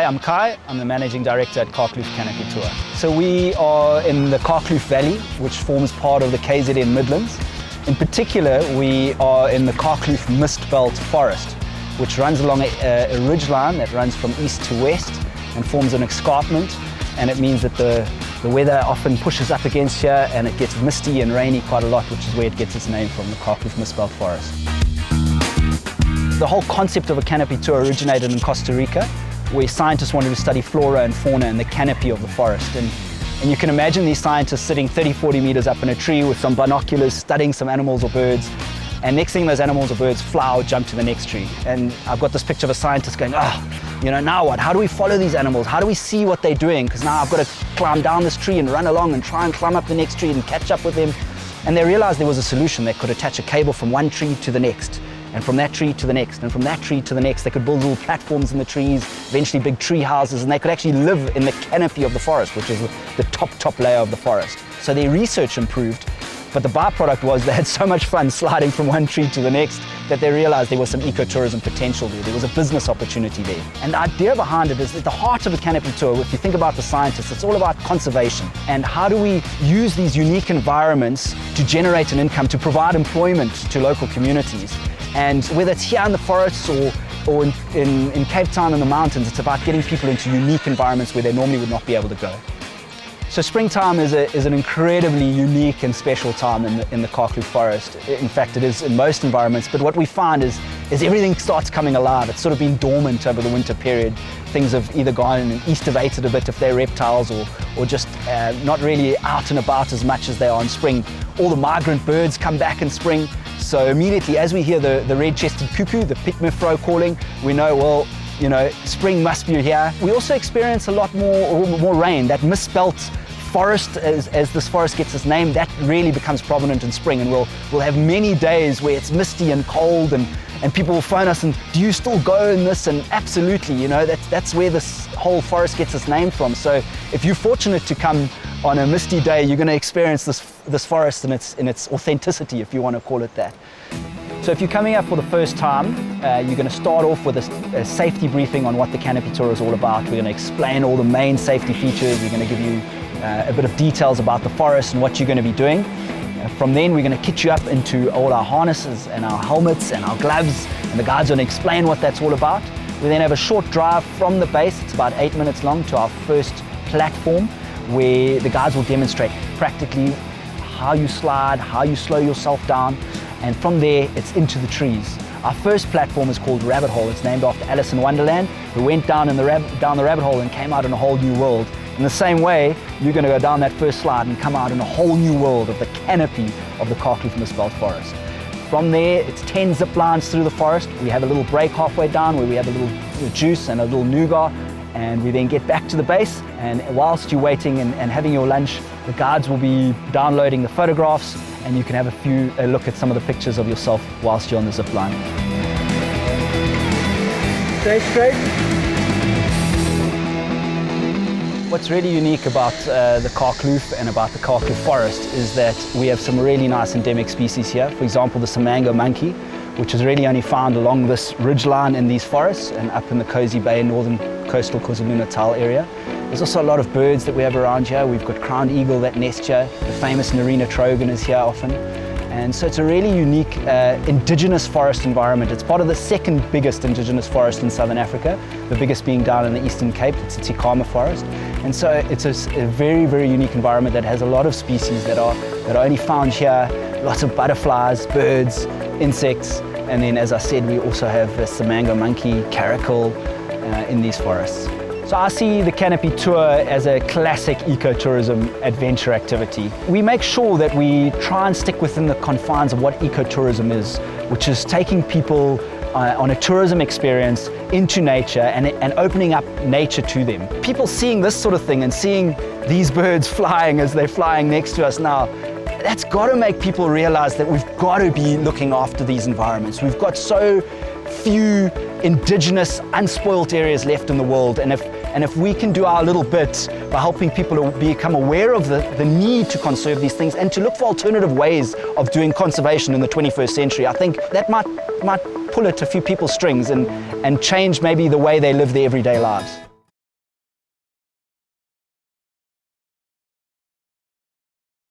I'm Kai. I'm the Managing Director at Carkloof Canopy Tour. So we are in the Carkloof Valley, which forms part of the KZN Midlands. In particular, we are in the Carkloof Mist Belt Forest, which runs along a ridge line that runs from east to west and forms an escarpment. And it means that the weather often pushes up against here and it gets misty and rainy quite a lot, which is where it gets its name from, the Carkloof Mist Belt Forest. The whole concept of a canopy tour originated in Costa Rica, where scientists wanted to study flora and fauna in the canopy of the forest. And you can imagine these scientists sitting 30, 40 meters up in a tree with some binoculars, studying some animals or birds. And next thing those animals or birds fly or jump to the next tree. And I've got this picture of a scientist going, now what? How do we follow these animals? How do we see what they're doing? Because now I've got to climb down this tree and run along and try and climb up the next tree and catch up with them. And they realized there was a solution. They could attach a cable from one tree to the next, and from that tree to the next, and from that tree to the next. They could build little platforms in the trees, eventually big tree houses, and they could actually live in the canopy of the forest, which is the top layer of the forest. So their research improved, but the byproduct was they had so much fun sliding from one tree to the next that they realized there was some ecotourism potential there. There was a business opportunity there. And the idea behind it is at the heart of a canopy tour, if you think about the scientists, it's all about conservation. And how do we use these unique environments to generate an income, to provide employment to local communities? And whether it's here in the forests or in Cape Town in the mountains, it's about getting people into unique environments where they normally would not be able to go. So springtime is an incredibly unique and special time in the Carkloof forest. In fact, it is in most environments, but what we find is everything starts coming alive. It's sort of been dormant over the winter period. Things have either gone and estivated a bit if they're reptiles or just not really out and about as much as they are in spring. All the migrant birds come back in spring. So immediately as we hear the red-chested cuckoo, the pitmifro calling, we know, well, spring must be here. We also experience a lot more rain. That mist belt forest, as this forest gets its name, that really becomes prominent in spring, and we'll have many days where it's misty and cold, and people will phone us and, do you still go in this? And absolutely, that's where this whole forest gets its name from. So if you're fortunate to come on a misty day, you're going to experience this forest in its authenticity, if you want to call it that. So if you're coming up for the first time, you're going to start off with a safety briefing on what the canopy tour is all about. We're going to explain all the main safety features. We're going to give you a bit of details about the forest and what you're going to be doing. From then, we're going to kit you up into all our harnesses and our helmets and our gloves, and the guides are going to explain what that's all about. We then have a short drive from the base, it's about 8 minutes long, to our first platform, where the guides will demonstrate practically how you slide, how you slow yourself down, and from there it's into the trees. Our first platform is called Rabbit Hole. It's named after Alice in Wonderland, who went down the rabbit hole and came out in a whole new world. In the same way, you're going to go down that first slide and come out in a whole new world of the canopy of the Carkloof Mist Belt Forest. From there, it's 10 zip lines through the forest. We have a little break halfway down where we have a little juice and a little nougat, and we then get back to the base. And whilst you're waiting and having your lunch, the guides will be downloading the photographs, and you can have a look at some of the pictures of yourself whilst you're on the zip line. Stay straight. What's really unique about the Carkloof and about the Carkloof forest is that we have some really nice endemic species here. For example, the Simango monkey, which is really only found along this ridgeline in these forests and up in the Cozy Bay, northern coastal KwaZulu-Natal area. There's also a lot of birds that we have around here. We've got crowned eagle that nest here. The famous Narina trogon is here often. And so it's a really unique indigenous forest environment. It's part of the second biggest indigenous forest in Southern Africa, the biggest being down in the Eastern Cape. It's the Tikama forest. And so it's a very, very unique environment that has a lot of species that are only found here. Lots of butterflies, birds, insects. And then, as I said, we also have the Simango monkey, caracal in these forests. So I see the canopy tour as a classic ecotourism adventure activity. We make sure that we try and stick within the confines of what ecotourism is, which is taking people on a tourism experience into nature and opening up nature to them. People seeing this sort of thing and seeing these birds flying as they're flying next to us now, that's got to make people realize that we've got to be looking after these environments. We've got so few indigenous, unspoilt areas left in the world, and if we can do our little bit by helping people to become aware of the need to conserve these things and to look for alternative ways of doing conservation in the 21st century, I think that might pull at a few people's strings and change maybe the way they live their everyday lives.